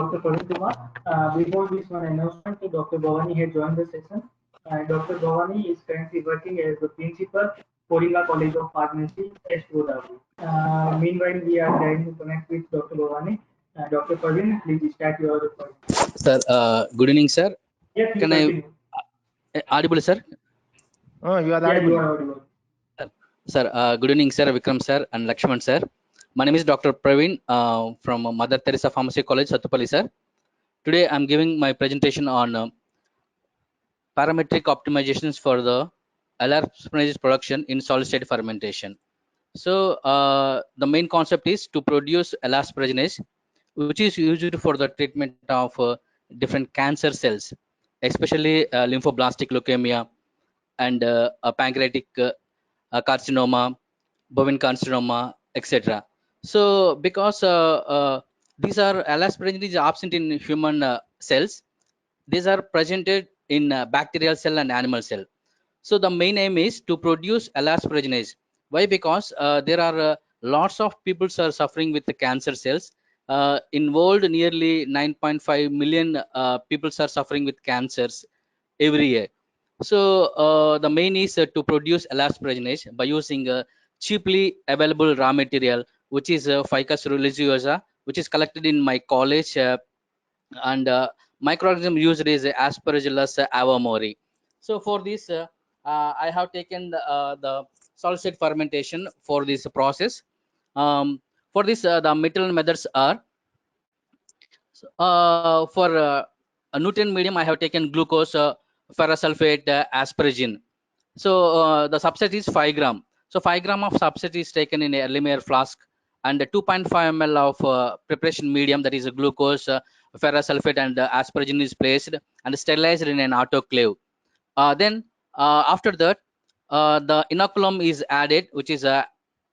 Dr. Praveen Kumar. Before this one announcement, Dr. Bhavani had joined the session. Dr. Bhavani is currently working as the principal, Koringa College of Pharmacy, West Godavari. Meanwhile, we are trying to connect with Dr. Bhavani. Dr. Praveen, please start your presentation. Sir, good evening, sir. Yes, Can I audible, sir? Oh, you are Yeah, audible. you are audible. Sir, good evening, sir. Vikram, sir, and Lakshman, sir. My name is Dr. Praveen from Mother Teresa Pharmacy College, Sattupalli, sir. Today, I'm giving my presentation on parametric optimizations for the LR production in solid-state fermentation. So, the main concept is to produce elastogenase, which is used for the treatment of different cancer cells, especially lymphoblastic leukemia and pancreatic carcinoma, bovine carcinoma, etc. So, because these are elastogenase absent in human cells, these are presented in bacterial cell and animal cell. So the main aim is to produce elastogenase. Why? Because there are lots of people are suffering with the cancer cells. In world, nearly 9.5 million people are suffering with cancers every year. So the main is to produce elastogenase by using cheaply available raw material, which is Ficus religiosa, which is collected in my college, and microorganism used is Aspergillus avamori. So for this, I have taken the solid state fermentation for this process. For this, the material methods are for a nutrient medium. I have taken glucose, ferrous sulfate, aspergine. So the substrate is 5 gram. So 5 gram of substrate is taken in a Lemaire flask, and 2.5 ml of preparation medium, that is a glucose, ferrous sulfate, and aspergine is placed and sterilized in an autoclave. Then after that, the inoculum is added, which is a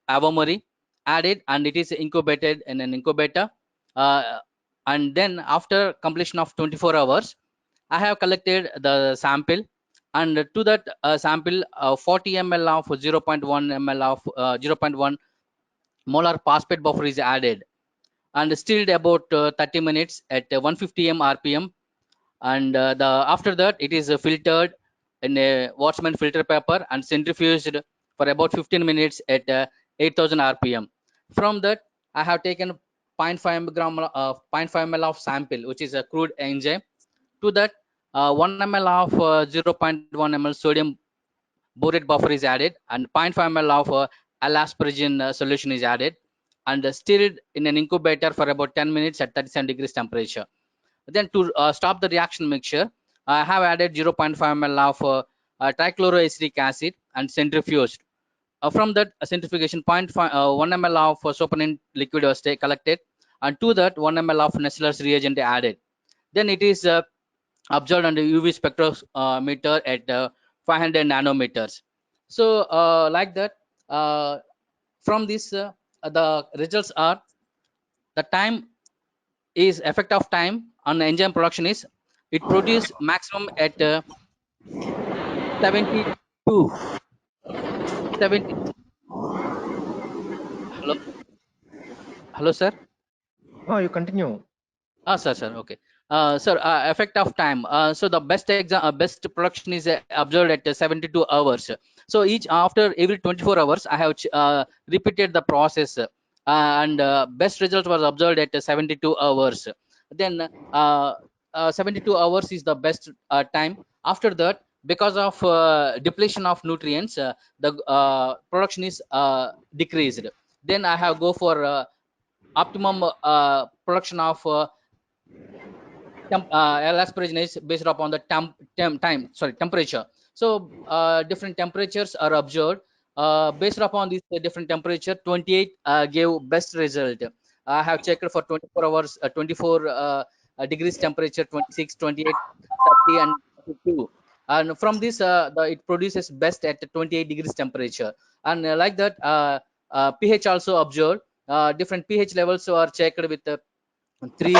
avamori added, and it is incubated in an incubator. And then after completion of 24 hours, I have collected the sample, and to that sample 40 ml of 0.1 ml of 0.1 molar phosphate buffer is added and stilled about 30 minutes at 150 rpm, and after that it is filtered in a Watchman filter paper and centrifuged for about 15 minutes at 8000 rpm. From that, I have taken 0.5 ml of sample, which is a crude enzyme. To that, 1 ml of 0.1 ml sodium borate buffer is added, and 0.5 ml of alaspergine solution is added, and stirred in an incubator for about 10 minutes at 37 degrees temperature. Then to stop the reaction mixture, I have added 0.5 ml of trichloroacetic acid and centrifuged. From that centrifugation, 1 ml of soapinent liquid was collected, and to that 1 ml of Nessler's reagent added. Then it is observed under UV spectrometer at 500 nanometers. So like that, from this the results are, the time is effect of time on enzyme production is, it produce maximum at 72 70. Hello, hello, sir. Oh, you continue. Sir, okay. Sir, effect of time. So the best production is observed at 72 hours. So each after every 24 hours, I have repeated the process, and best result was observed at 72 hours. Then 72 hours is the best time. After that, because of depletion of nutrients, the production is decreased. Then I have go for optimum production of asparaginase based upon the temperature. So different temperatures are observed. Based upon this different temperature, 28 gave best result. I have checked for 24 hours, 24 degrees temperature, 26, 28, 30, and 32. And from this, it produces best at 28 degrees temperature. And like that, pH also observed. Different pH levels are checked with 3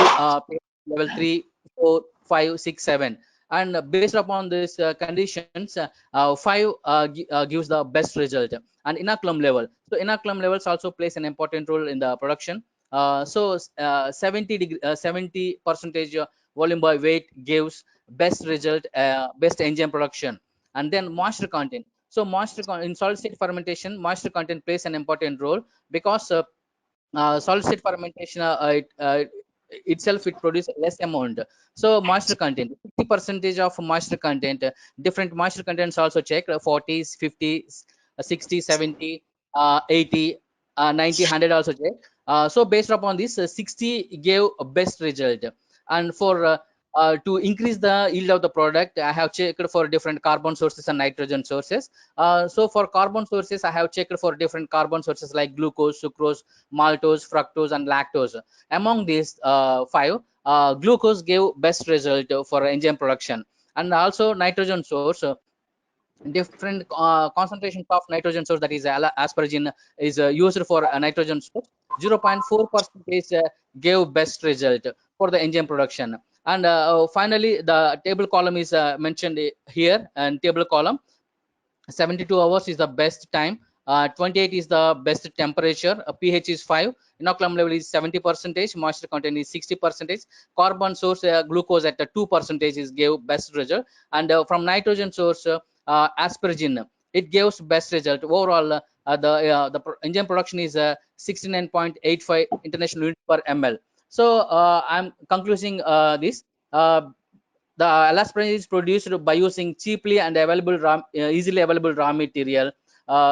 level 3, 4, 5, 6, 7, and based upon these conditions, 5 gives the best result. And inoculum level, so inoculum levels also plays an important role in the production. 70 percentage volume by weight gives best result, best enzyme production. And then moisture content. So in solid state fermentation, moisture content plays an important role, because solid state fermentation itself it produces less amount. So moisture content, 50% of moisture content, different moisture contents also checked, 40s, 50s, 60, 70, 80, 90, 100 also checked. So based upon this, 60 gave a best result. And for to increase the yield of the product, I have checked for different carbon sources and nitrogen sources. So for carbon sources, I have checked for different carbon sources like glucose, sucrose, maltose, fructose, and lactose. Among these five, glucose gave best result for enzyme production. And also nitrogen source, different concentrations of nitrogen source, that is asparagine is used for nitrogen source. 0.4% gave best result for the enzyme production. And finally, the table column is mentioned here, and table column, 72 hours is the best time, 28 is the best temperature, pH is 5, inoculum level is 70%, moisture content is 60%, carbon source glucose at 2% is gave best result. And from nitrogen source, asparagine, it gives best result. Overall, the enzyme production is 69.85 international units per ml. So I'm concluding this. The elastomer is produced by using cheaply and easily available raw material.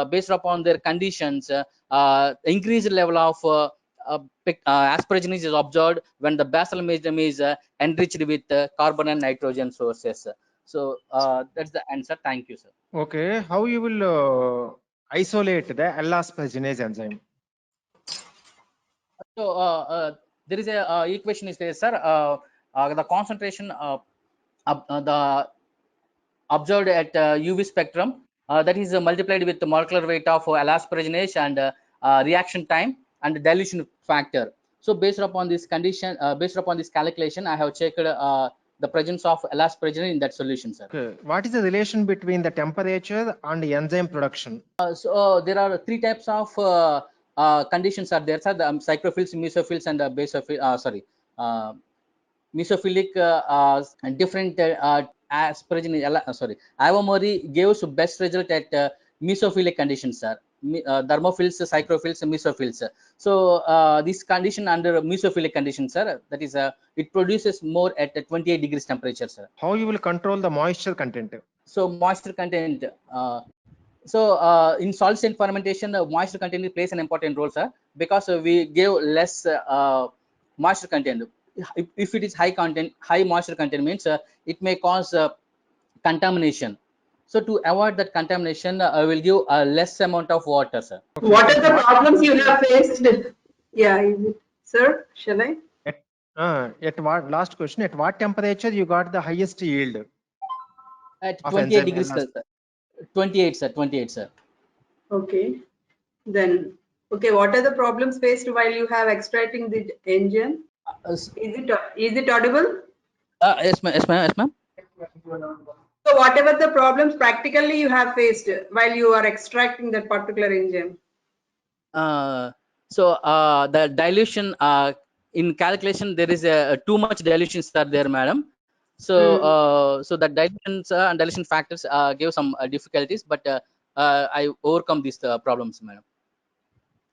Based upon their conditions, increased level of asparagine is observed when the basal medium is enriched with carbon and nitrogen sources. So that's the answer. Thank you, sir. Okay, how you will isolate the L-asparaginase enzyme? So there is a equation is there, sir. The concentration the observed at UV spectrum, that is multiplied with the molecular weight of elastosparaginase and reaction time and dilution factor. So based upon this condition, based upon this calculation, I have checked the presence of elastosparaginase in that solution, sir. Okay, what is the relation between the temperature and the enzyme production? So there are three types of conditions are there, sir. The psychrophils, mesophils, and basophil. Mesophilic and different asparagine, Ivamori gives best result at mesophilic conditions, sir. Dermophils, psychrophils, mesophils. So this condition under mesophilic conditions, sir, that is it produces more at 28 degrees temperature, sir. How you will control the moisture content? So moisture content. In solid state fermentation, the moisture content plays an important role, sir, because we give less moisture content. If it is high moisture content means it may cause contamination. So to avoid that contamination, I will give a less amount of water, sir. Okay. What are the problems you have faced? Yeah, sir, shall I? At what, last question, at what temperature you got the highest yield? At Of 28 enzyme degrees, sir. 28, sir. 28, sir. Okay. Then, okay, what are the problems faced while you have extracting the enzyme? Is it audible? Yes, ma'am. Yes, ma'am. Yes, ma'am. So whatever the problems practically you have faced while you are extracting that particular enzyme? The dilution in calculation, there is too much dilutions are there, madam. So so the dilutions and dilution factors give some difficulties, but I overcome these problems, madam.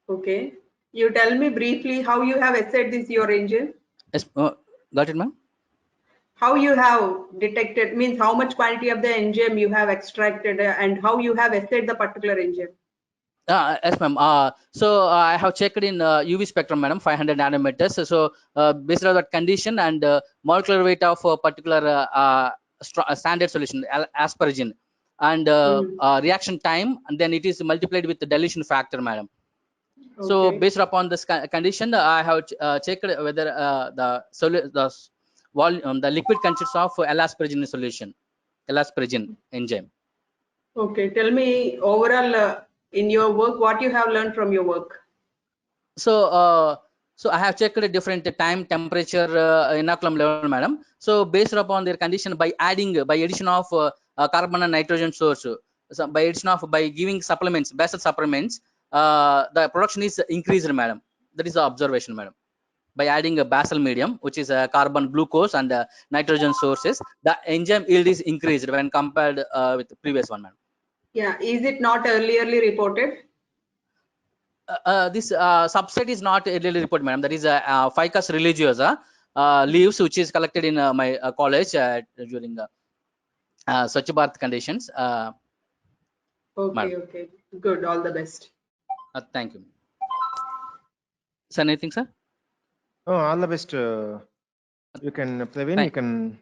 Okay. You tell me briefly how you have assessed this your enzyme? Yes, got it, ma'am. How you have detected, means how much quantity of the enzyme you have extracted and how you have assessed the particular enzyme? Yes, ma'am. So I have checked in UV spectrum, madam, 500 nanometers. So based on that condition and molecular weight of a particular standard solution, asparagine, and reaction time, and then it is multiplied with the dilution factor, madam. Okay. So based upon this condition, I have checked whether the liquid consists of elastosparaginase solution, elastosparaginase enzyme. Okay, tell me overall in your work, what you have learned from your work? So I have checked a different time, temperature, inoculum level, madam. So based upon their condition, by addition of carbon and nitrogen source, so by giving supplements, basal supplements, the production is increased, madam. That is the observation, madam. by adding a basal medium, which is a carbon glucose and nitrogen sources, the enzyme yield is increased when compared with the previous one, madam. Yeah, is it not earlierly reported? This subset is not really reported, madam. That is Ficus religiosa leaves, which is collected in my college during Swachh Bharat conditions. Okay, Madam. okay, good. All the best. Thank you. Sir, anything, sir? Oh, all the best. You can, Praveen, you can